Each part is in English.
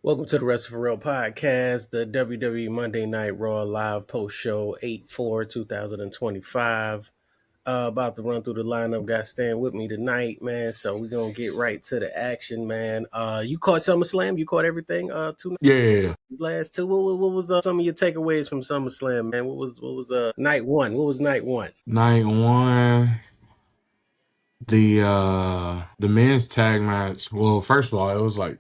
Welcome to the Wrestle for Real podcast, the WWE Monday Night Raw live post show 8/4/2025. About to run through the lineup. Got staying with me tonight, man. So we're gonna get right to the action, man. You caught SummerSlam. You caught everything. Two Yeah. last two. What was some of your takeaways from SummerSlam, man? What was night one? What was night one? Night one, the men's tag match. Well, first of all, it was like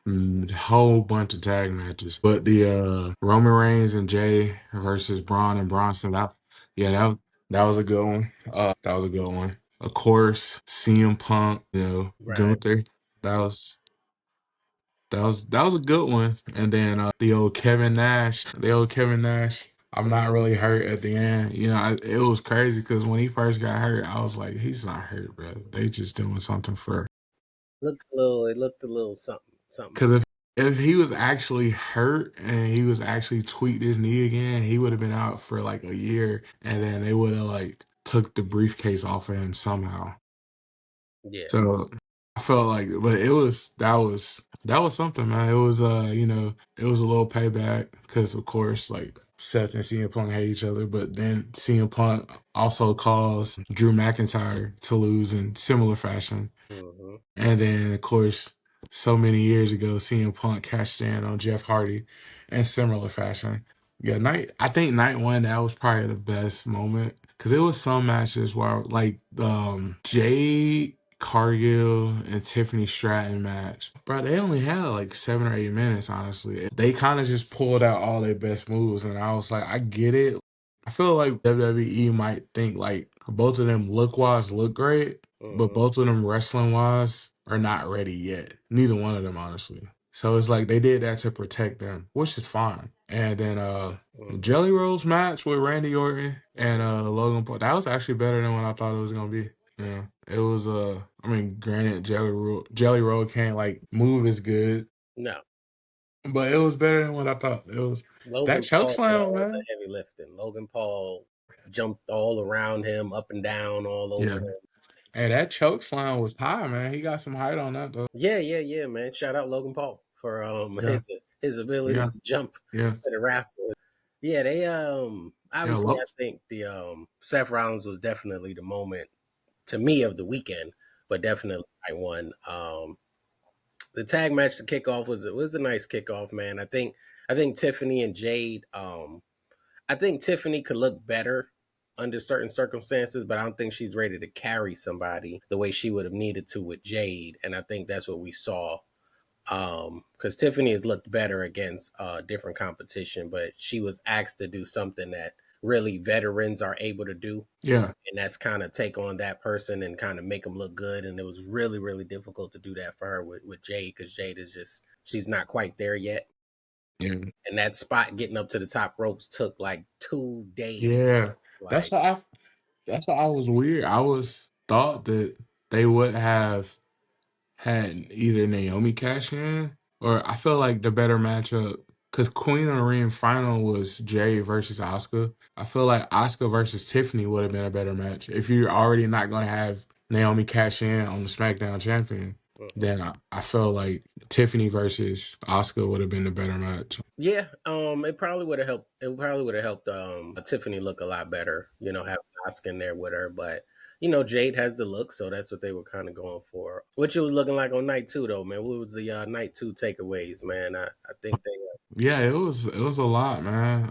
Man, a whole bunch of tag matches. But the Roman Reigns and Jay versus Braun and Bronson, that was a good one. That was a good one. Of course, CM Punk, right. Gunther. That was that was a good one. And then the old Kevin Nash. I'm not really hurt at the end. It was crazy because when he first got hurt, I was like, he's not hurt, bro. They just doing something for. It looked a little something, something. Because if he was actually hurt and he was actually tweaked his knee again, he would have been out for like a year, and then they would have like took the briefcase off of him somehow. Yeah. So I felt like, but that was something, man. It was it was a little payback because of course like Seth and CM Punk hate each other, but then CM Punk also caused Drew McIntyre to lose in similar fashion, Mm-hmm. and then of course so many years ago CM Punk cashed in on Jeff Hardy in similar fashion. Yeah, I think night one that was probably the best moment because it was some matches where like Jade Cargill and Tiffany Stratton match, bro. They only had like 7 or 8 minutes. Honestly, they kind of just pulled out all their best moves, and I was like, I get it. I feel like WWE might think like both of them look wise look great, but Mm-hmm. both of them wrestling wise are not ready yet. Neither one of them, honestly. So it's like they did that to protect them, which is fine. And then Mm-hmm. Jelly Roll's match with Randy Orton and Logan Paul, that was actually better than what I thought it was gonna be. Yeah. It was I mean, granted Jelly Roll can't like move as good, No. but it was better than what I thought. It was that Logan choke Paul did slam, all the man. heavy lifting. Logan Paul jumped all around him, up and down, all over Yeah. him. Hey, that choke slam was high, man. He got some height on that though. Yeah, man. Shout out Logan Paul for Yeah. his ability Yeah. to jump Yeah. to the rafters. Yeah, they Yeah. obviously I think the Seth Rollins was definitely the moment to me of the weekend, but definitely I won. The tag match to kickoff was a nice kickoff, man. I think Tiffany and Jade I think Tiffany could look better under certain circumstances, but I don't think she's ready to carry somebody the way she would have needed to with Jade. And I think that's what we saw. Because Tiffany has looked better against different competition, but she was asked to do something that really veterans are able to do. Yeah. And that's kind of take on that person and kind of make them look good. And it was really, really difficult to do that for her with Jade because Jade is just, she's not quite there yet. Yeah. And that spot getting up to the top ropes took like 2 days. Yeah. That's Like, why I that's why I was weird. I was thought that they would have had either Naomi cash in, or I feel like the better matchup because Queen of the Ring final was Jay versus Asuka. I feel like Asuka versus Tiffany would have been a better match if you're already not going to have Naomi cash in on the SmackDown champion. mm-mm. Then I feel like Tiffany versus Asuka would have been the better match. Yeah, it probably would have helped. It probably would have helped Tiffany look a lot better. Having Oscar in there with her, but Jade has the look, so that's what they were kind of going for. What you was looking like on night two, though, man? What was the night two takeaways, man? I think they. Yeah, it was a lot, man.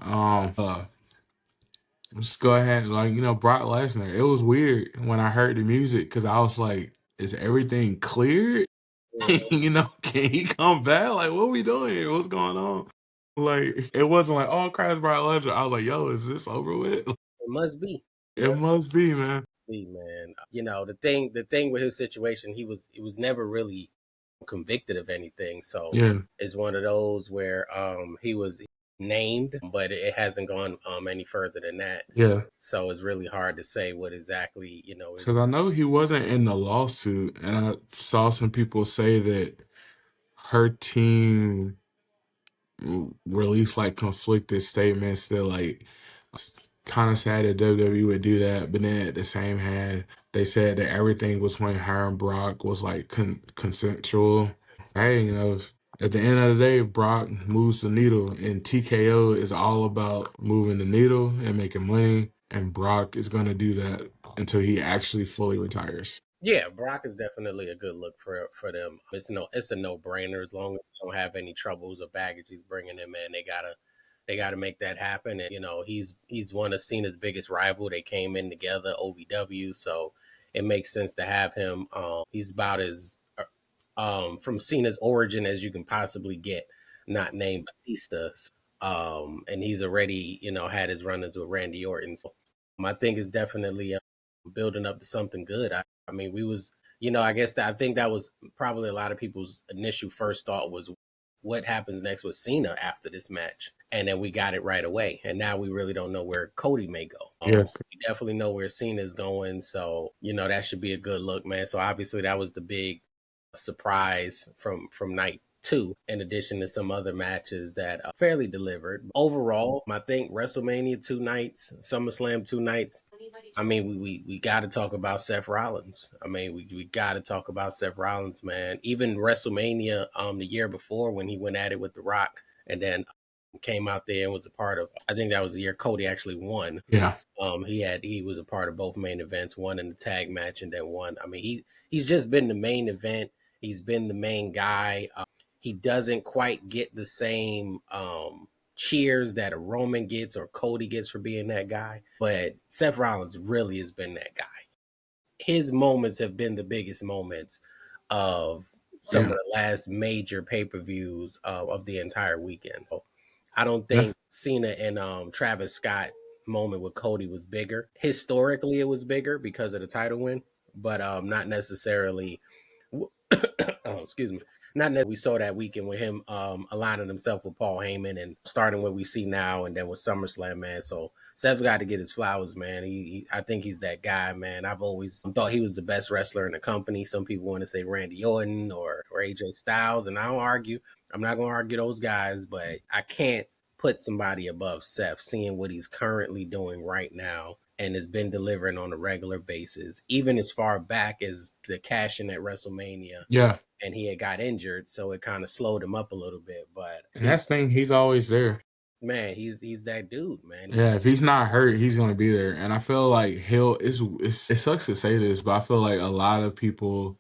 Just go ahead, like Brock Lesnar. It was weird when I heard the music because I was like, "Is everything clear? Mhm. Can he come back? Like, what we doing here? What's going on?" Like, it wasn't like, "Oh, crap, Brock Lesnar." I was like, "Yo, is this over with?" It must be. It Must must be, man. be, man. The thing with his situation, he was never really convicted of anything. So Yeah, it's one of those where he was named, but it hasn't gone any further than that. yeah. So it's really hard to say what exactly is. Because I know he wasn't in the lawsuit, and I saw some people say that her team released like conflicted statements that like kind of sad that WWE would do that, but then at the same hand, they said that everything between her and Brock was like consensual. Hey, At the end of the day, Brock moves the needle, and TKO is all about moving the needle and making money. And Brock is going to do that until he actually fully retires. Yeah, Brock is definitely a good look for them. It's a no brainer as long as they don't have any troubles or baggage he's bringing him in. They gotta make that happen. And he's one of Cena's biggest rival. They came in together, OVW, so it makes sense to have him. He's about as from Cena's origin as you can possibly get, not named Batista. And he's already had his run-ins with Randy Orton. So I think it's definitely building up to something good. I mean, we was I guess I think that was probably a lot of people's initial first thought was what happens next with Cena after this match, and then we got it right away. And now we really don't know where Cody may go. Yes. We definitely know where Cena's going, so that should be a good look, man. So obviously that was the big surprise from night two, in addition to some other matches that fairly delivered. Overall, I think WrestleMania 2 nights, SummerSlam 2 nights. I mean, we got to talk about Seth Rollins. I mean, we got to talk about Seth Rollins, man. Even WrestleMania the year before when he went at it with The Rock, and then came out there and was a part of. I think that was the year Cody actually won. Yeah. He was a part of both main events, one in the tag match and then one. I mean, he's just been the main event. He's been the main guy. He doesn't quite get the same cheers that a Roman gets or Cody gets for being that guy, but Seth Rollins really has been that guy. His moments have been the biggest moments of some Yeah. of the last major pay-per-views of the entire weekend. So I don't That's, think Cena and Travis Scott moment with Cody was bigger. Historically, it was bigger because of the title win, but not necessarily. Oh, excuse me. Not that we saw that weekend with him aligning himself with Paul Heyman and starting what we see now, and then with SummerSlam, man. So Seth's got to get his flowers, man. I think he's that guy, man. I've always thought he was the best wrestler in the company. Some people want to say Randy Orton or AJ Styles, and I don't argue. I'm not going to argue those guys, but I can't put somebody above Seth, seeing what he's currently doing right now and has been delivering on a regular basis, even as far back as the cash in at WrestleMania. yeah. And he had got injured, so it kind of slowed him up a little bit. But And that's the thing. He's always there. man, he's that dude, man. Yeah, if he's not hurt, he's gonna be there. And I feel like it sucks to say this, but I feel like a lot of people,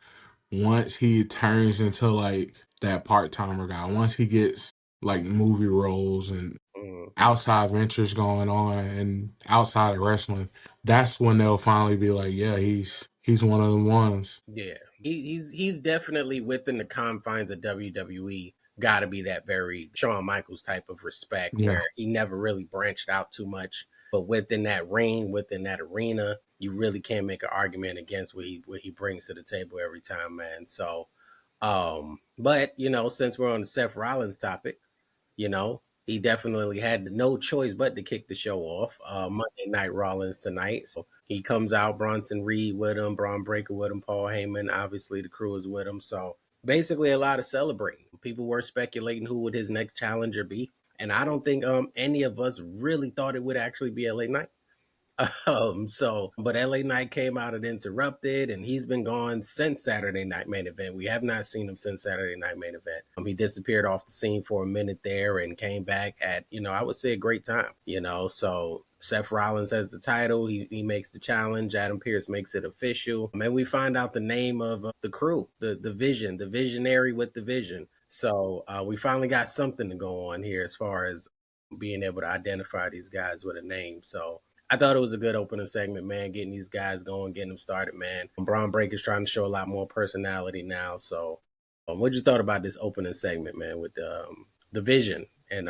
once he turns into like that part timer guy, once he gets like movie roles and Mm, outside ventures going on and outside of wrestling, that's when they'll finally be like, yeah, he's one of the ones. yeah, he's definitely within the confines of WWE. Got to be that very Shawn Michaels type of respect, Yeah. where he never really branched out too much, but within that ring, within that arena, you really can't make an argument against what he brings to the table every time, man. So, but since we're on the Seth Rollins topic, he definitely had no choice but to kick the show off. Monday Night Rollins tonight. So he comes out, Bronson Reed with him, Braun Breaker with him, Paul Heyman. Obviously, the crew is with him. So basically, a lot of celebrating. People were speculating who would his next challenger be. And I don't think any of us really thought it would actually be LA Knight. But LA Knight came out and interrupted, and he's been gone since Saturday Night Main Event. We have not seen him since Saturday Night Main Event. He disappeared off the scene for a minute there and came back at, I would say a great time, So Seth Rollins has the title. He makes the challenge. Adam Pearce makes it official. And we find out the name of the crew, the vision, the visionary with the vision. So we finally got something to go on here as far as being able to identify these guys with a name. So I thought it was a good opening segment, man. Getting these guys going, getting them started, man. Braun Breaker's trying to show a lot more personality now. So, what you thought about this opening segment, man, with the Vision and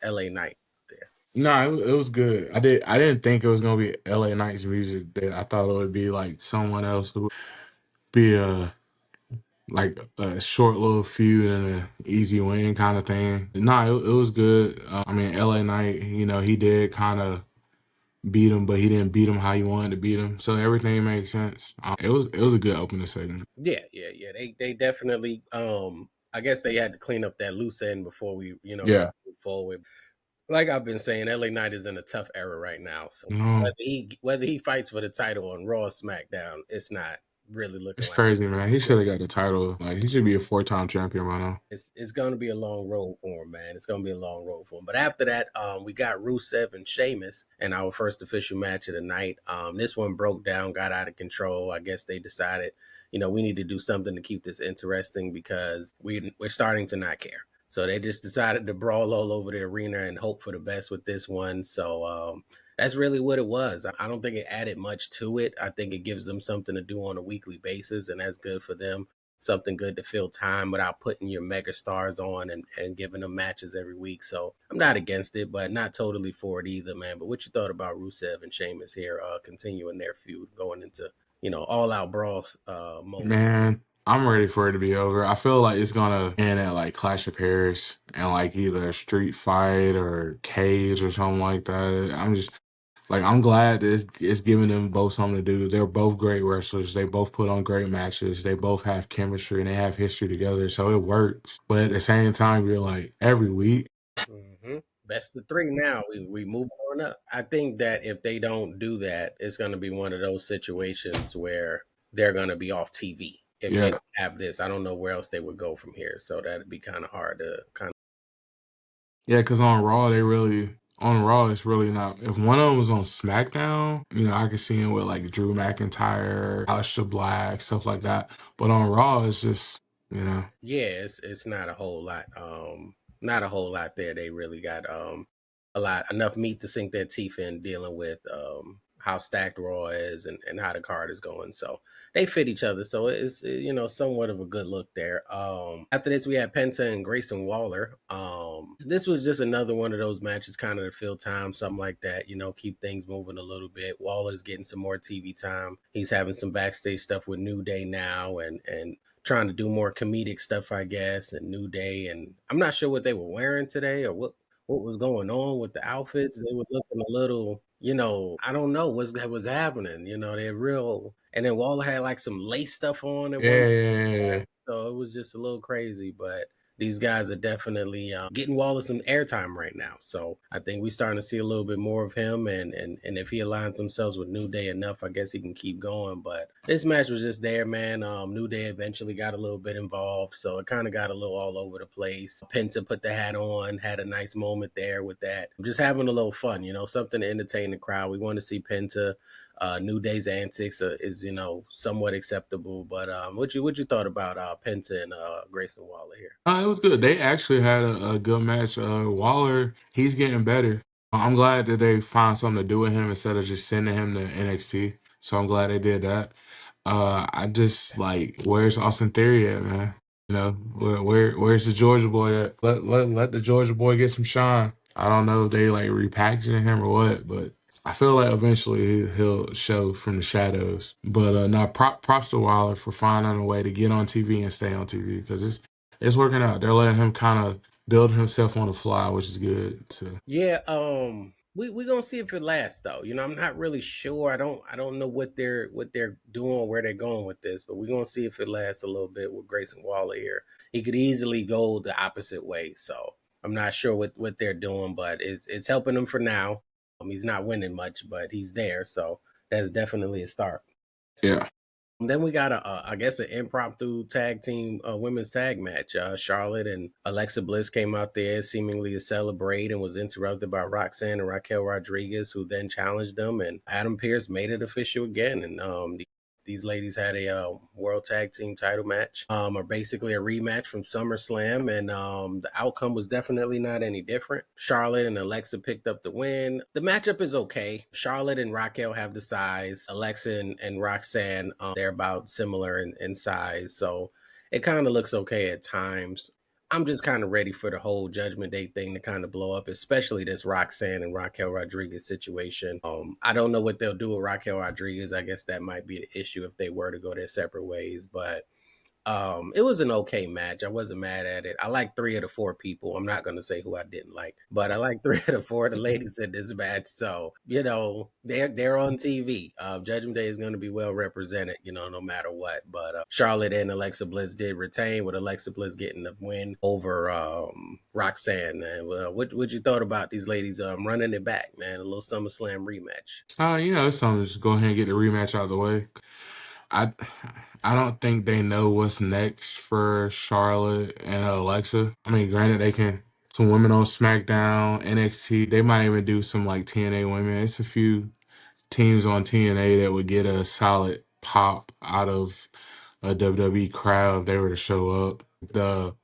L.A. Knight there? No, it was good. I didn't think it was gonna be LA Knight's music. That I thought it would be like someone else who would be like a short little feud and a easy win kind of thing. No, it was good. I mean, LA Knight, he did kind of beat him, but he didn't beat him how you wanted to beat him. So everything made sense. It was a good opening segment. Yeah, yeah, yeah. They definitely. I guess they had to clean up that loose end before we, really Yeah. move forward. Like I've been saying, LA Knight is in a tough era right now. So No. whether he fights for the title on Raw or SmackDown, it's not really looking It's like crazy, man. He should have got the title. Like he should be a 4-time champion by now. it's going to be a long road for him, man. It's going to be a long road for him. But after that, we got Rusev and Sheamus in our first official match of the night. This one broke down, got out of control. I guess they decided, we need to do something to keep this interesting because we're starting to not care. So they just decided to brawl all over the arena and hope for the best with this one. So that's really what it was. I don't think it added much to it. I think it gives them something to do on a weekly basis, and that's good for them. Something good to fill time without putting your mega stars on and giving them matches every week. So I'm not against it, but not totally for it either, man. But what you thought about Rusev and Sheamus here, continuing their feud, going into all out brawls mode? Man, I'm ready for it to be over. I feel like it's gonna end at like Clash of Paris and like either a street fight or cage or something like that. I'm glad that it's giving them both something to do. They're both great wrestlers. They both put on great matches. They both have chemistry and they have history together, so it works. But at the same time, you're like every week. Best of three now. We move on up. I think that if they don't do that, it's going to be one of those situations where they're going to be off TV. If they Yeah, don't have this, I don't know where else they would go from here. So that'd be kind of hard to kind yeah. Because on Raw, it's really not. If one of them was on SmackDown, I could see him with like Drew McIntyre, Aleister Black, stuff like that. But on Raw, it's just you know. yeah, it's not a whole lot. Not a whole lot there. They really got a lot enough meat to sink their teeth in dealing with how stacked Raw is and how the card is going. So they fit each other. So it's somewhat of a good look there. After this we had Penta and Grayson Waller. This was just another one of those matches, kind of to fill time, something like that. Keep things moving a little bit. Waller's getting some more TV time. He's having some backstage stuff with New Day now, and trying to do more comedic stuff, I guess, and New Day. And I'm not sure what they were wearing today or what was going on with the outfits. They were looking a little, I don't know what was happening. They're real. And then Waller had like some lace stuff on at one, Yeah. so it was just a little crazy. But these guys are definitely getting Waller some airtime right now. So I think we're starting to see a little bit more of him. And if he aligns himself with New Day enough, I guess he can keep going. But this match was just there, man. New Day eventually got a little bit involved. So it kind of got a little all over the place. Penta put the hat on, had a nice moment there with that. Just having a little fun, something to entertain the crowd. We want to see Penta. New Day's antics is somewhat acceptable, but what you thought about Penta and Grayson Waller here? It was good. They actually had a good match. Waller, he's getting better. I'm glad that they found something to do with him instead of just sending him to NXT. So I'm glad they did that. I just like, where's Austin Theory at, man? Where's the Georgia boy at? Let the Georgia boy get some shine. I don't know if they like repackaging him or what, but I feel like eventually he'll show from the shadows. But now props to Waller for finding a way to get on TV and stay on TV because it's working out. They're letting him kind of build himself on the fly, which is good. So Yeah, we gonna see if it lasts though. I'm not really sure. I don't know what they're doing, where they're going with this, but we're gonna see if it lasts a little bit with Grayson Waller here. He could easily go the opposite way, so I'm not sure what they're doing, but it's helping him for now. He's not winning much, but he's there, so that's definitely a start. yeah. Then we got I guess, an impromptu tag team women's tag match. Charlotte and Alexa Bliss came out there seemingly to celebrate and was interrupted by Roxanne and Raquel Rodriguez, who then challenged them. And Adam Pearce made it official again. And these ladies had a world tag team title match, or basically a rematch from SummerSlam, and the outcome was definitely not any different. Charlotte and Alexa picked up the win. The matchup is okay. Charlotte and Raquel have the size. Alexa and Roxanne, they're about similar in size, so it kind of looks okay at times. I'm just kind of ready for the whole Judgment Day thing to kind of blow up, especially this Roxanne and Raquel Rodriguez situation. I don't know what they'll do with Raquel Rodriguez. I guess that might be the issue if they were to go their separate ways, but it was an okay match. I wasn't mad at it. I like three of the four people. I'm not going to say who I didn't like, but I like three of the four of the ladies in this match. So they're on TV. Judgment Day is going to be well represented, no matter what. But Charlotte and Alexa Bliss did retain, with Alexa Bliss getting the win over Roxanne. And what you thought about these ladies running it back, man? A little SummerSlam rematch. It's something. Just go ahead and get the rematch out of the way. I I don't think they know what's next for Charlotte and Alexa. I mean, granted, they can some women on SmackDown, NXT. They might even do some like TNA women. It's a few teams on TNA that would get a solid pop out of a WWE crowd if they were to show up. The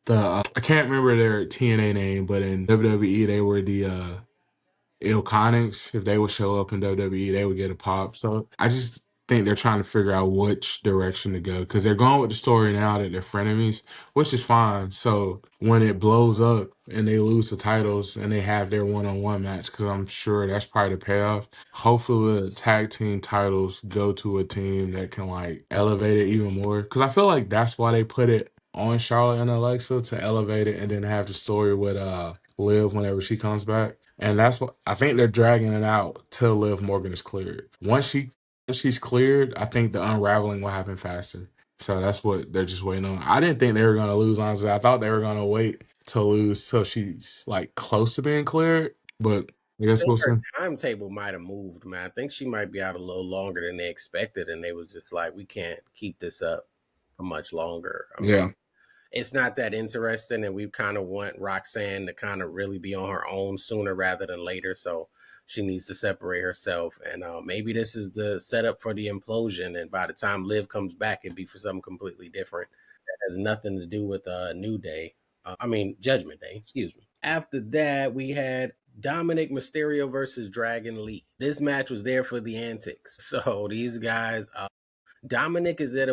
I can't remember their TNA name, but in WWE they were the Ilconics. If they would show up in WWE, they would get a pop. So I just think they're trying to figure out which direction to go because they're going with the story now that they're frenemies, which is fine. So when it blows up and they lose the titles and they have their one-on-one match, because I'm sure that's probably the payoff. Hopefully the tag team titles go to a team that can like elevate it even more. Because I feel like that's why they put it on Charlotte and Alexa to elevate it and then have the story with Liv whenever she comes back. And that's what I think they're dragging it out till Liv Morgan is cleared. Once she's cleared, I think the unraveling will happen faster. So that's what they're just waiting on. I didn't think they were gonna lose, honestly. I thought they were gonna wait to lose till she's like close to being cleared. But I I guess think we'll her see. timetable might have moved, man. I think she might be out a little longer than they expected, and they was just like, we can't keep this up for much longer. I mean, Yeah. it's not that interesting, and we kind of want Roxanne to kind of really be on her own sooner rather than later. So she needs to separate herself, and maybe this is the setup for the implosion. And by the time Liv comes back, it'd be for something completely different that has nothing to do with New Day. I mean Judgment Day. Excuse me. After that, we had Dominic Mysterio versus Dragon Lee. This match was there for the antics. So these guys, Dominic is at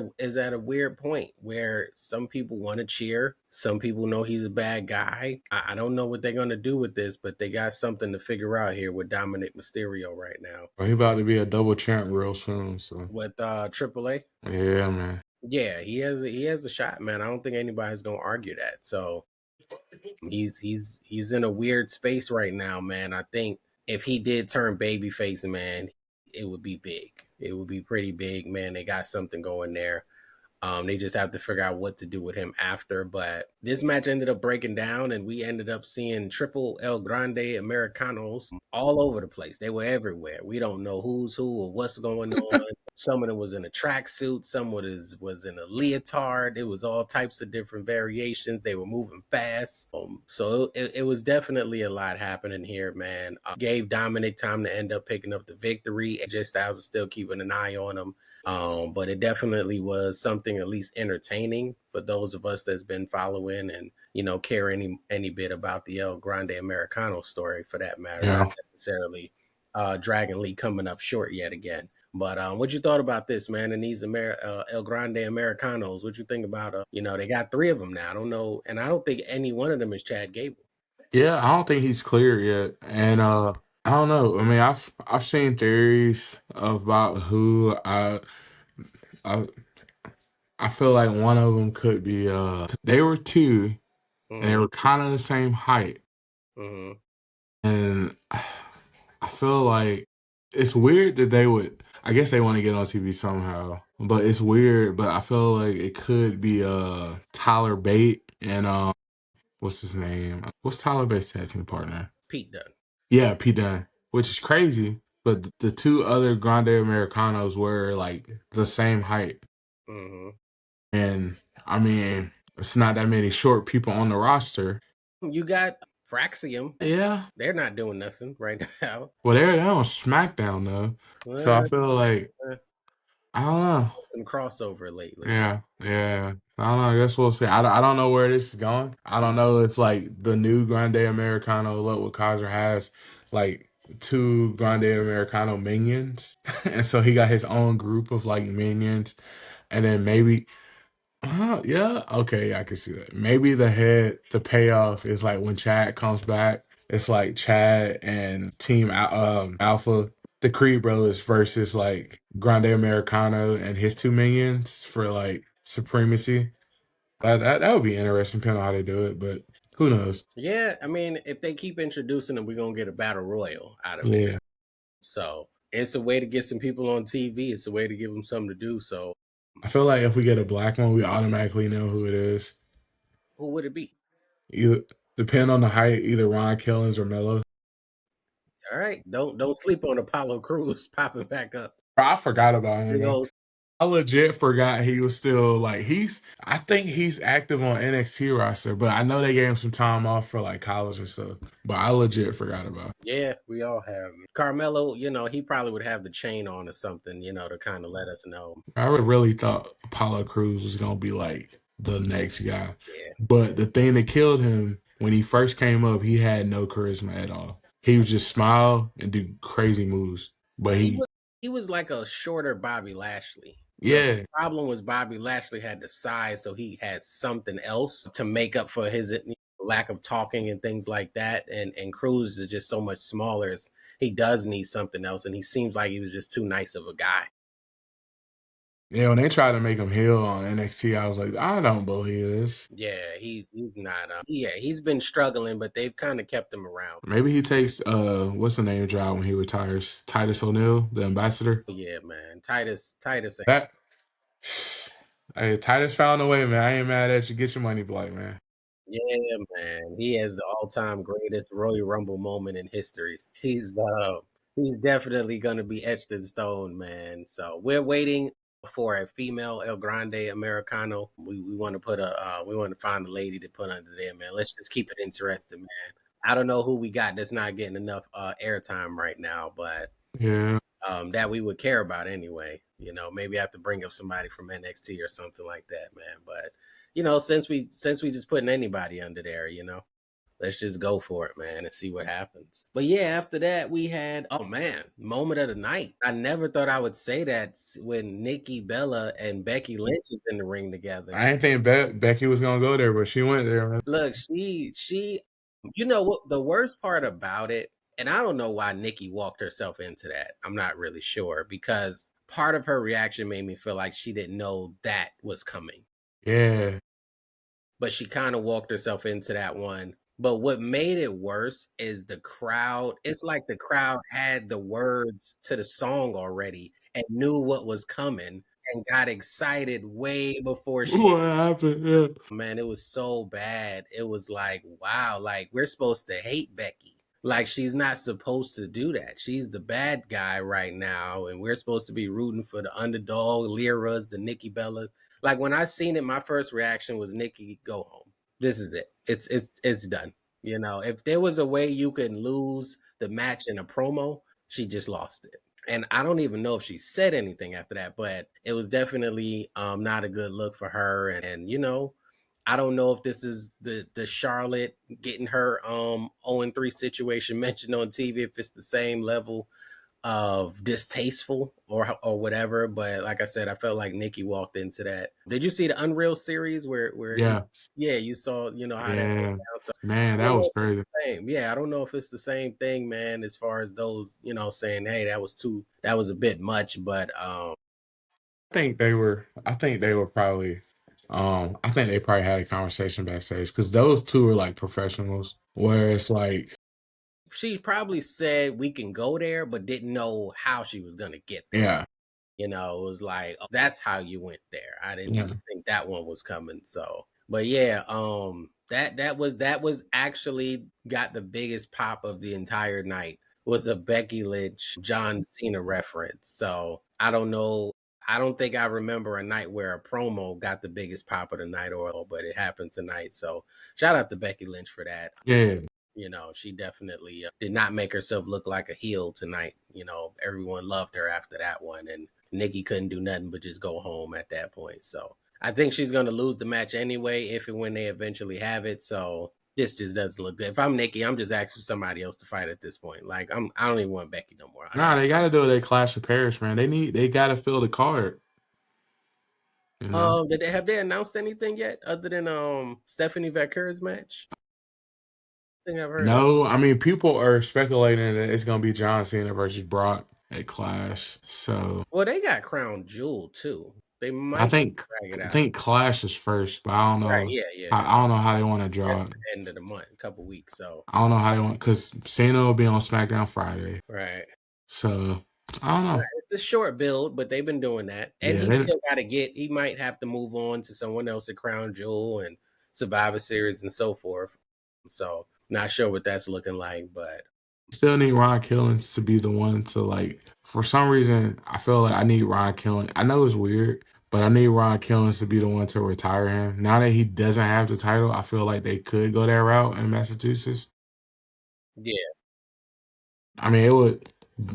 a weird point where some people want to cheer, some people know he's a bad guy. I don't know what they're gonna do with this, but they got something to figure out here with Dominic Mysterio right now. Well, he about to be a double champ real soon. So With AAA, yeah, man. yeah, he has a shot, man. I don't think anybody's gonna argue that. So he's in a weird space right now, man. I think if he did turn babyface, man, it would be big. It would be pretty big, man. They got something going there. They just have to figure out what to do with him after. But this match ended up breaking down, and we ended up seeing triple El Grande Americanos all over the place. They were everywhere. We don't know who's who or what's going on. Some of them was in a tracksuit, some was in a leotard. It was all types of different variations. They were moving fast. So it was definitely a lot happening here, man. Gave Dominic time to end up picking up the victory. AJ Styles is still keeping an eye on him. But it definitely was something at least entertaining for those of us that's been following and care any bit about the El Grande Americano story for that matter, not Yeah. necessarily Dragon Lee coming up short yet again. But what you thought about this, man? And these El Grande Americanos, what you think about? They got three of them now. I don't know, and I don't think any one of them is Chad Gable. Yeah, I don't think he's clear yet. And I don't know. I mean, I've seen theories about who I I feel like one of them could be they were two and they Mm-hmm. were kind of the same height. Mm-hmm. And I feel like it's weird that they would I guess they want to get on TV somehow. But it's weird, but I feel like it could be Tyler Bate and what's his name? What's Tyler Bate's tag team partner? Pete Dunne. Yeah, P Dunne, which is crazy. But the two other Grande Americanos were like the same height. Mm-hmm. And I mean, it's not that many short people on the roster. You got Fraxium. Yeah. They're not doing nothing right now. Well, they're on SmackDown though. So I Uh, feel like I don't know. some crossover lately. Yeah, yeah. I don't know. I guess we'll see. I don't know where this is going. I don't know if like the new Grande Americano look what Kaiser has like two Grande Americano minions, and so he got his own group of like minions, and then maybe yeah, okay, I can see that. Maybe the payoff is like when Chad comes back, it's like Chad and Alpha, the Creed brothers versus like Grande Americano and his two minions for like supremacy. That would be interesting, depending on how they do it, but who knows? Yeah, I mean, if they keep introducing them, we're gonna get a battle royal out of it. Yeah, So it's a way to get some people on TV. It's a way to give them something to do. So I feel like if we get a black one, we automatically know who it is. who would it be? Either depend on the height, either Ron Killings or Mello. All right, don't sleep on Apollo Cruz popping back up. I forgot about him, Big man. old I legit forgot he was still like I think he's active on NXT roster, but I know they gave him some time off for like college and stuff. But I legit forgot about him. yeah, we all have. Carmelo, he probably would have the chain on or something, to kind of let us know. I really thought Apollo Crews was gonna be like the next guy. Yeah. But the thing that killed him when he first came up, he had no charisma at all. He would just smile and do crazy moves. But He was he was like a shorter Bobby Lashley. The yeah, problem was Bobby Lashley had the size, so he had something else to make up for his lack of talking and things like that. And Cruz is just so much smaller. He does need something else, and he seems like he was just too nice of a guy. yeah. When they tried to make him heel on NXT, I was like, I don't believe this. Yeah, he's not. Yeah, he's been struggling, but they've kind of kept him around. Maybe he takes what's the name job when he retires? Titus O'Neil, the ambassador. Yeah, man. Titus. That hey, Titus found a way, man. I ain't mad at you. Get your money, Black man. Yeah, man. He has the all-time greatest Royal Rumble moment in history. He's definitely gonna be etched in stone, man. So we're waiting for a female El Grande Americano. We want to put we want to find a lady to put under there, man. Let's just keep it interesting, man. I don't know who we got that's not getting enough airtime right now, but Yeah, that we would care about anyway. Maybe I have to bring up somebody from NXT or something like that, man. But since we just putting anybody under there, let's just go for it, man, and see what happens. But yeah, after that we had moment of the night. I never thought I would say that when Nikki Bella and Becky Lynch is in the ring together. I didn't think Becky was gonna go there, but she went there, man. Look, you know what the worst part about it, and I don't know why Nikki walked herself into that. I'm not really sure because part of her reaction made me feel like she didn't know that was coming. Yeah. But she kind of walked herself into that one. But what made it worse is the crowd. It's like the crowd had the words to the song already and knew what was coming and got excited way before she. What happened? Yeah. Man, it was so bad. It was like, wow, like we're supposed to hate Becky. Like she's not supposed to do that. She's the bad guy right now, and we're supposed to be rooting for the underdog, Lyra's, the Nikki Bellas. Like when I seen it, my first reaction was Nikki, go home. This is it. It's done. If there was a way you could lose the match in a promo, she just lost it. And I don't even know if she said anything after that, but it was definitely not a good look for her. And I don't know if this is the Charlotte getting her 0-3 situation mentioned on TV, if it's the same level of distasteful or whatever. But like I said, I felt like Nikki walked into that. Did you see the Unreal series where Yeah. yeah, you saw how that went Yeah. down. So Man, I that don't know was if it's crazy. the same. Yeah, I don't know if it's the same thing, man, as far as those, saying, hey, that was a bit much, but I think they were probably I think they probably had a conversation backstage because those two are like professionals. Where it's like, she probably said we can go there, but didn't know how she was gonna get there. yeah, It was like, oh, that's how you went there. I didn't yeah, think that one was coming. So, but yeah, that was actually got the biggest pop of the entire night was a Becky Lynch John Cena reference. So I don't know. I don't think I remember a night where a promo got the biggest pop of the night, but it happened tonight. So shout out to Becky Lynch for that. yeah. She definitely did not make herself look like a heel tonight. Everyone loved her after that one, and Nikki couldn't do nothing but just go home at that point. So I think she's going to lose the match anyway, if and when they eventually have it. So this just doesn't look good. If I'm Nikki, I'm just asking somebody else to fight at this point. Like I don't even want Becky no more. Nah, they got to do their Clash of Paris, man. They got to fill the card. You know. Have they announced anything yet other than Stephanie Vaquer's match? I think I've heard of. No, I mean people are speculating that it's gonna be John Cena versus Brock at Clash. So Well, they got Crown Jewel too. They I might think drag it I out. think Clash is first, but I don't Right? know. Yeah, yeah. I don't know how they want to That's draw it. the end of the month, a couple weeks. So I don't know how they want because Cena will be on SmackDown Friday. right. So I don't know. It's a short build, but they've been doing that. And Yeah, he still got to he might have to move on to someone else at Crown Jewel and Survivor Series and so forth. So, not sure what that's looking like, but Still need Ron Killings to be the one to like. For some reason, I feel like I need Ron Killings. I know it's weird, but I need Ron Killings to be the one to retire him. Now that he doesn't have the title, I feel like they could go that route in Massachusetts. Yeah, I mean, it would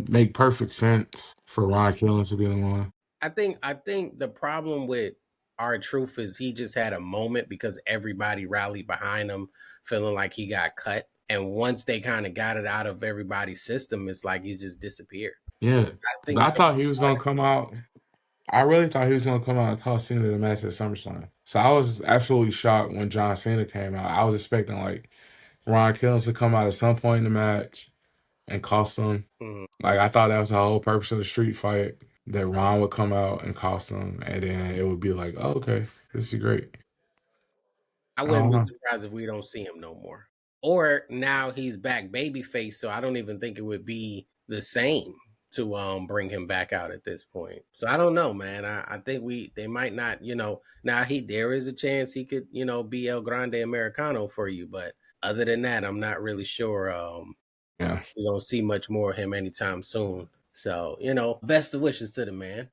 make perfect sense for Ron Killings to be the one. I think the problem with our truth is he just had a moment because everybody rallied behind him, feeling like he got cut. And once they kind of got it out of everybody's system, it's like he just disappeared. Yeah, I 'cause think I it's thought he was gonna come out. I really thought he was gonna come out and cost Cena the match at SummerSlam. So I was absolutely shocked when John Cena came out. I was expecting like Ron Killings to come out at some point in the match and cost him. mhm. Like I thought that was the whole purpose of the street fight. That Ron would come out and cost him, and then it would be like, oh, okay, this is great. I I wouldn't don't be know. surprised if we don't see him no more. Or now he's back babyface, so I don't even think it would be the same to bring him back out at this point. So I don't know, man. I think they might not, now he there is a chance he could, be El Grande Americano for you, but other than that, I'm not really sure Yeah, we don't see much more of him anytime soon. So, best of wishes to the man.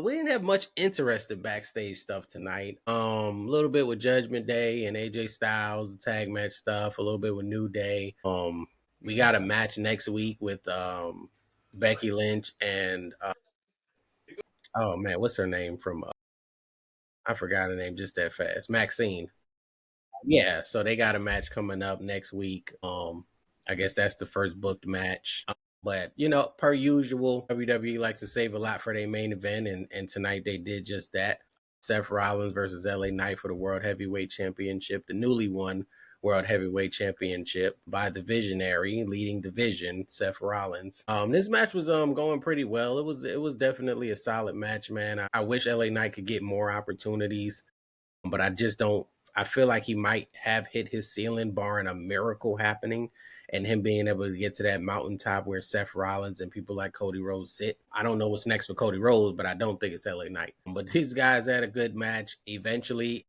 We didn't have much interesting backstage stuff tonight. A little bit with Judgment Day and AJ Styles, the tag match stuff, a little bit with New Day. We got a match next week with Becky Lynch and oh man, what's her name from I forgot her name just that fast. Maxine. Yeah, so they got a match coming up next week. I guess that's the first booked match. But per usual, WWE likes to save a lot for their main event, and tonight they did just that. Seth Rollins versus LA Knight for the World Heavyweight Championship, the newly won World Heavyweight Championship by the Visionary, leading division, Seth Rollins. This match was going pretty well. It was definitely a solid match, man. I wish LA Knight could get more opportunities, but I just don't. I feel like he might have hit his ceiling, barring a miracle happening, and him being able to get to that mountaintop where Seth Rollins and people like Cody Rhodes sit. I don't know what's next for Cody Rhodes, but I don't think it's LA Knight. But these guys had a good match. Eventually,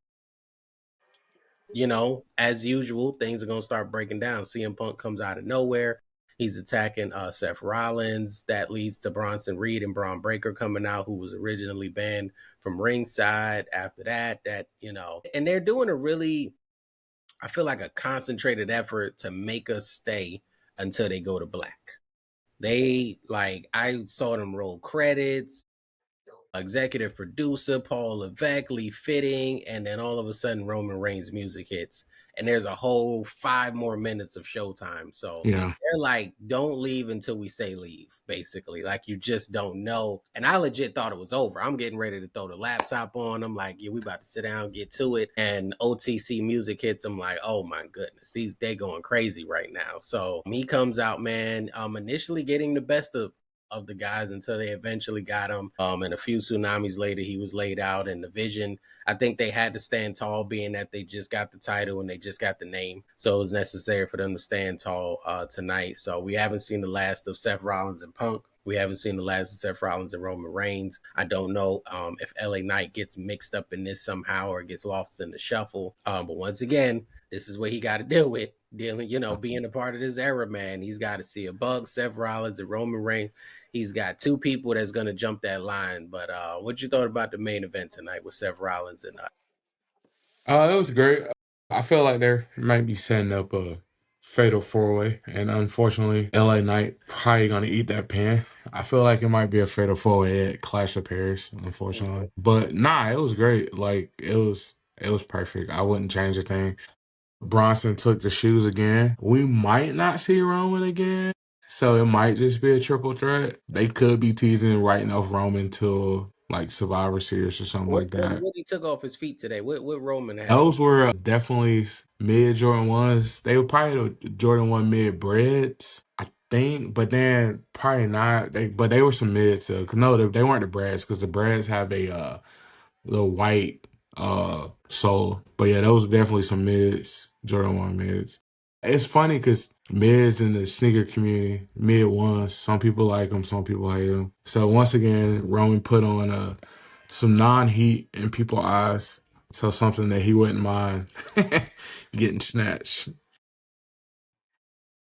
as usual, things are gonna start breaking down. CM Punk comes out of nowhere. He's attacking Seth Rollins. That leads to Bronson Reed and Braun Breaker coming out, who was originally banned from ringside. After that, and they're doing a really, I feel like a concentrated effort to make us stay until they go to black. I saw them roll credits, executive producer Paul Levesque, Lee Fitting, and then all of a sudden Roman Reigns music hits, and there's a whole 5 more minutes of showtime. So yeah. they're like, "Don't leave until we say leave." Basically, like you just don't know. And I legit thought it was over. I'm getting ready to throw the laptop on. I'm like, "Yeah, we about to sit down, get to it." And OTC music hits. I'm like, "Oh my goodness, they going crazy right now." So he comes out, man. Initially getting the best of the guys until they eventually got him. And a few tsunamis later, he was laid out. And the Vision, I think they had to stand tall, being that they just got the title and they just got the name. So it was necessary for them to stand tall tonight. So we haven't seen the last of Seth Rollins and Punk. We haven't seen the last of Seth Rollins and Roman Reigns. I don't know if LA Knight gets mixed up in this somehow or gets lost in the shuffle. But once again, this is what he got to deal with. Dealing, being a part of this era, man. He's got to see a Bug, Seth Rollins, and Roman Reigns. He's got two people that's going to jump that line. But what you thought about the main event tonight with Seth Rollins and It was great. I feel like they might be setting up a fatal four way, and unfortunately, LA Knight probably gonna eat that pin. I feel like it might be a fatal four way at Clash of Paris, unfortunately. But nah, it was great. Like it was perfect. I wouldn't change a thing. Bronson took the shoes again. We might not see Roman again. So it might just be a triple threat. They could be teasing and writing off Roman till like Survivor Series or something what, like what that. what he took off his feet today? What Roman had on? Those were definitely mid Jordan ones. They were probably the Jordan 1 mid breads, I think, but then probably not. But they were some mids too. No, they weren't the breads because the breads have a little white sole. But yeah, those are definitely some mids, Jordan 1 mids. It's funny because mids in the sneaker community, mid ones, some people like them, some people hate them. So once again, Roman put on some non-heat in people's eyes. So something that he wouldn't mind getting snatched.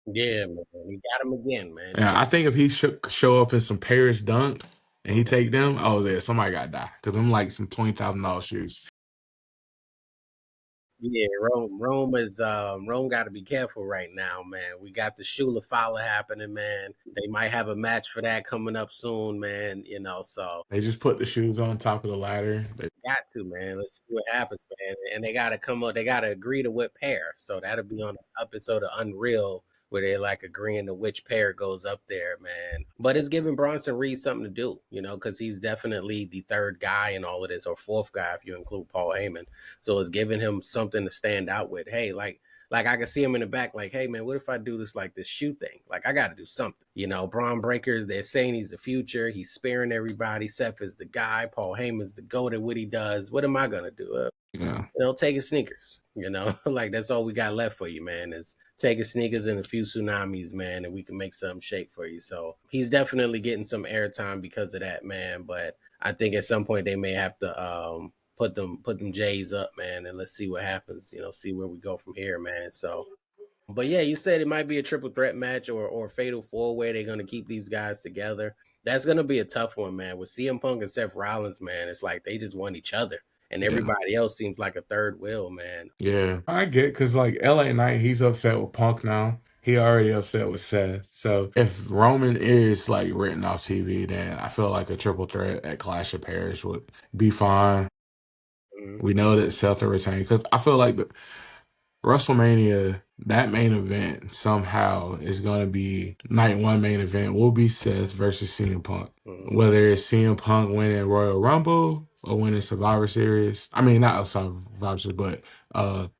Yeah, man. He got him again, man. He Yeah, got. I think if he show up in some Paris dunk and he Mhm. take them, oh yeah, somebody got to die because I'm like some $20,000 shoes. Yeah, Rome got to be careful right now, man. We got the Shula Fowler happening, man. They might have a match for that coming up soon, man. So They just put the shoes on top of the ladder. got to, man. Let's see what happens, man. And they got to come up. They got to agree to what pair. So that'll be on the episode of Unreal where they like agreeing to which pair goes up there, man. But it's giving Bronson Reed something to do, because he's definitely the third guy in all of this, or fourth guy if you include Paul Heyman. So it's giving him something to stand out with. Hey, like I can see him in the back, like, hey man, what if I do this like this shoe thing? Like I got to do something. Braun Breakers, they're saying he's the future. He's sparing everybody. Seth is the guy. Paul Heyman's the goat at what he does. What am I gonna do? Yeah, Take his sneakers. Like that's all we got left for you, man. Is take his sneakers and a few tsunamis, man, and we can make something shake for you. So he's definitely getting some airtime because of that, man. But I think at some point they may have to put them J's up, man, and let's see what happens. See where we go from here, man. So but yeah, you said it might be a triple threat match or a fatal four way. They're gonna keep these guys together. That's gonna be a tough one, man. With CM Punk and Seth Rollins, man, it's like they just want each other, and yeah, everybody else seems like a third wheel, man. yeah. I get because like LA Knight, he's upset with Punk now. He already upset with Seth. So if Roman is like written off TV, then I feel like a triple threat at Clash of Paris would be fine. Mhm. We know that Seth will retain because I feel like WrestleMania, that main event somehow is going to be night one main event will be Seth versus CM Punk. Mhm. Whether it's CM Punk winning Royal Rumble or winning Survivor Series. I mean, not Survivor Series, but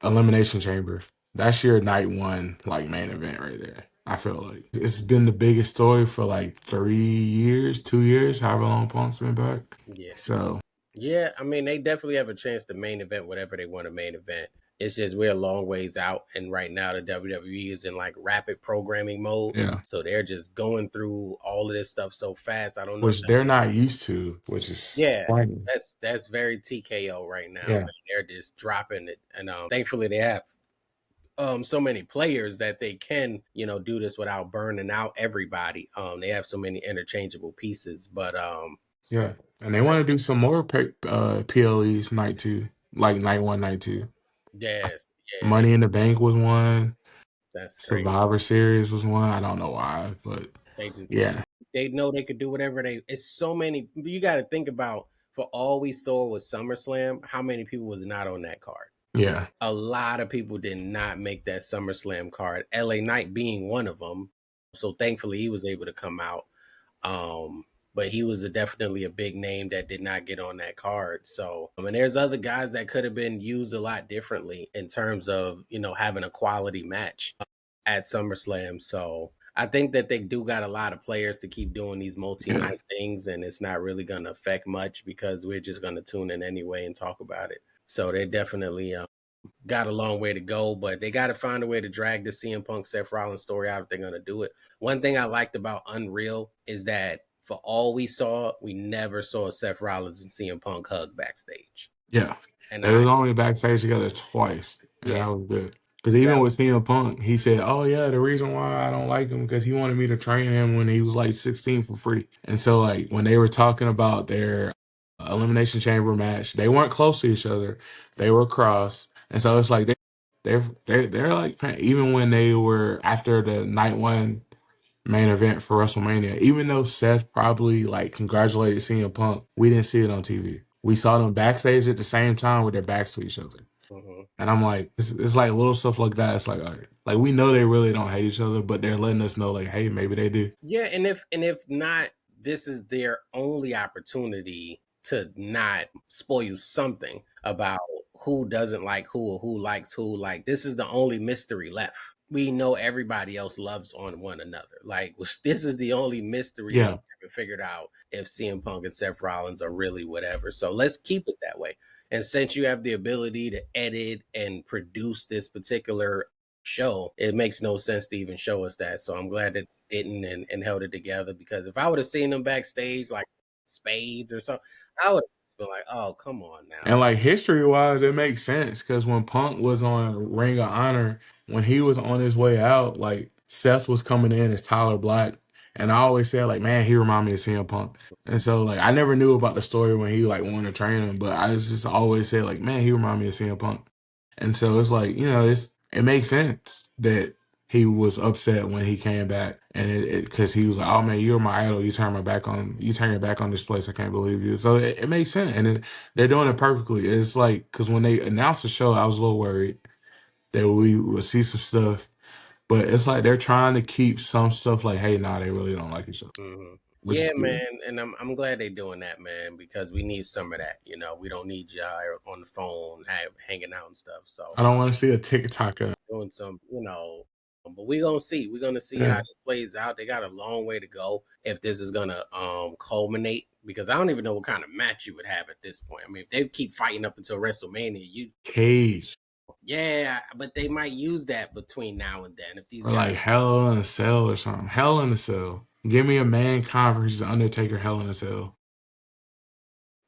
Elimination Chamber. That's your night one like main event right there. I feel like it's been the biggest story for like 3 years, 2 years, however long Punk's been back. Yeah, So yeah. I mean, they definitely have a chance to main event whatever they want to main event. It's just we're a long ways out, and right now the WWE is in like rapid programming mode, yeah, so they're just going through all of this stuff so fast. I don't know if which they're not used to, which is Yeah, funny. that's very TKO right now, Yeah. man. They're just dropping it, and thankfully they have so many players that they can do this without burning out everybody. They have so many interchangeable pieces, but Yeah, and they want to do some more PLEs night two, like night one, night two. yes, yeah, Money in the Bank was one. that's crazy. Survivor Series was one. I don't know why, but They just yeah, they know they could do whatever they. It's so many. You got to think about for all we saw was SummerSlam. How many people was not on that card? yeah, A lot of people did not make that SummerSlam card. LA Knight being one of them. So thankfully he was able to come out. But he was definitely a big name that did not get on that card. So I mean, there's other guys that could have been used a lot differently in terms of having a quality match at SummerSlam. So I think that they do got a lot of players to keep doing these yeah, multi-night things, and it's not really going to affect much because we're just going to tune in anyway and talk about it. So they definitely got a long way to go, but they got to find a way to drag the CM Punk Seth Rollins story out if they're going to do it. One thing I liked about Unreal is that for all we saw, we never saw Seth Rollins and CM Punk hug backstage. yeah. And They was only backstage together twice, and yeah, that was good. Because even that with CM Punk, he said, "Oh yeah, the reason why I don't like him because he wanted me to train him when he was like 16 for free." And so like when they were talking about their elimination chamber match, they weren't close to each other; they were cross, and so it's like they're like even when they were after the night one main event for WrestleMania, even though Seth probably like congratulated CM Punk, we didn't see it on TV. We saw them backstage at the same time with their backs to each other. mhm. And I'm like, it's like little stuff like that. It's like, all right. Like we know they really don't hate each other, but they're letting us know, like, hey, maybe they do. Yeah, and if not, this is their only opportunity to not spoil something about who doesn't like who or who likes who. Like this is the only mystery left. We know everybody else loves on one another. Like this is the only mystery that Yeah, we haven't figured out if CM Punk and Seth Rollins are really whatever. So let's keep it that way. And since you have the ability to edit and produce this particular show, it makes no sense to even show us that. So I'm glad that they didn't and held it together because if I would have seen them backstage like spades or something, I would have been like, oh, come on now. and like history wise, it makes sense because when Punk was on Ring of Honor, when he was on his way out, like Seth was coming in as Tyler Black, and I always said like, man, he reminded me of CM Punk. And so like I never knew about the story when he like wanted to train him, but I just always said like, man, he reminded me of CM Punk. And so it's like, it makes sense that he was upset when he came back, and it because he was like, oh man, you're my idol. You turn your back on this place. I can't believe you. So it makes sense, and they're doing it perfectly. It's like because when they announced the show, I was a little worried that we would see some stuff, but it's like they're trying to keep some stuff like, hey, nah, they really don't like each other, which Yeah, is good. man, and I'm glad they're doing that, man, because we need some of that. We don't need y'all on the phone, hanging out and stuff. So I don't want to see a TikTok. doing some, but we gonna see. We're gonna see how Yeah, this plays out. They got a long way to go if this is gonna culminate. Because I don't even know what kind of match you would have at this point. I mean, if they keep fighting up until WrestleMania, Cage yeah, but they might use that between now and then if these or guys. like Hell in a Cell or something. Hell in a Cell. Give me a Mankind versus Undertaker Hell in a Cell.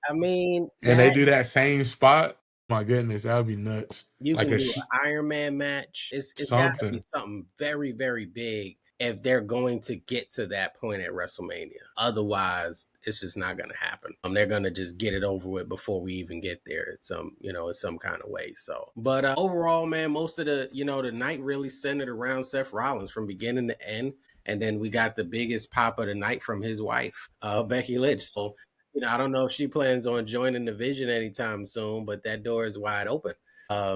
I mean, And they that do that same spot. My goodness, that would be nuts. you Like can a do an Iron Man match. It's got to be something. something very very big if they're going to get to that point at WrestleMania. Otherwise, it's just not going to happen. They're going to just get it over with before we even get there. It's some kind of way. So, but overall, man, most of the night really centered around Seth Rollins from beginning to end. And then we got the biggest pop of the night from his wife, Becky Lynch. So, I don't know if she plans on joining the Vision anytime soon, but that door is wide open.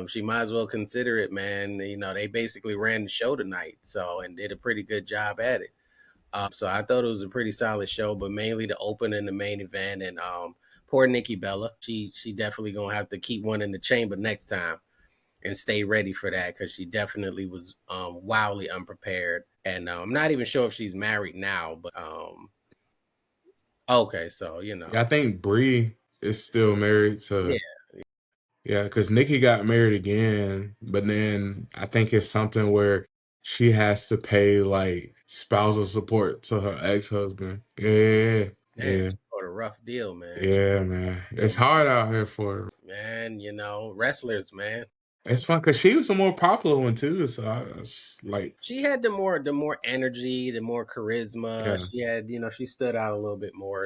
She might as well consider it, man. They basically ran the show tonight, and did a pretty good job at it. So I thought it was a pretty solid show, but mainly the open and the main event. And poor Nikki Bella, she definitely gonna have to keep one in the chamber next time and stay ready for that because she definitely was wildly unprepared. And I'm not even sure if she's married now, but okay, so Yeah, I think Bree is still married yeah, to. Yeah, because Nikki got married again, but then I think it's something where she has to pay like spousal support to her ex-husband. Yeah, damn, yeah, she got a rough deal, man. yeah, man. Deal, It's hard out here for her. man. Wrestlers, man. It's fun because she was a more popular one too. So I was like, She had the more energy, the more charisma. yeah, She had, she stood out a little bit more.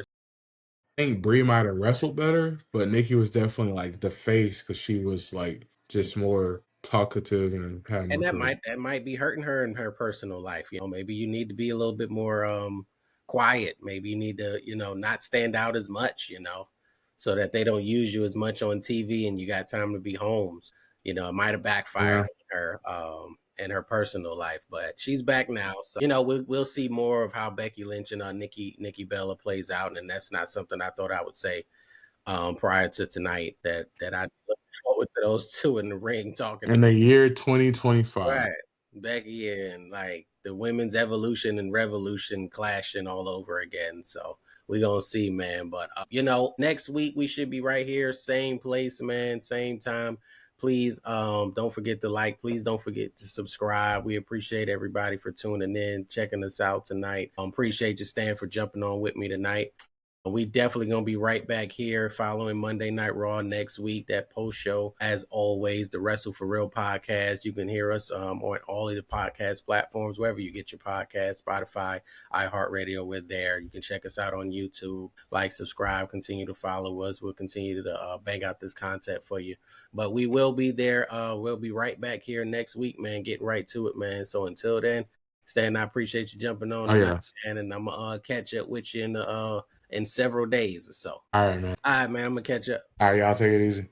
I think Brie might have wrestled better, but Nikki was definitely like the face because she was like just more talkative and had And more that charisma. might be hurting her in her personal life. Maybe you need to be a little bit more quiet. Maybe you need to, not stand out as much, so that they don't use you as much on TV and you got time to be home. It might have backfired Yeah, on her in her personal life, but she's back now. So, we'll see more of how Becky Lynch and Nikki Bella plays out, and that's not something I thought I would say prior to tonight that I look forward to those two in the ring talking. in the year 2025. Right. Becky and like the women's evolution and revolution clashing all over again. So we gonna see, man. But next week we should be right here, same place, man, same time. Please don't forget to like, please don't forget to subscribe. We appreciate everybody for tuning in, checking us out tonight. Appreciate you, Stan, for jumping on with me tonight. We definitely gonna be right back here following Monday Night Raw next week. That post show, as always, the Wrestle for Real podcast. You can hear us on all of the podcast platforms, wherever you get your podcast, Spotify, iHeartRadio. We're there. You can check us out on YouTube. Like, subscribe, continue to follow us. We'll continue to bang out this content for you. But we will be there. We'll be right back here next week, man. Getting right to it, man. So until then, Stan, I appreciate you jumping on Oh tonight, yeah. man, and I'm gonna catch up with you in several days or so. All right, man. All right, man. I'm gonna catch up. All right, y'all take it easy.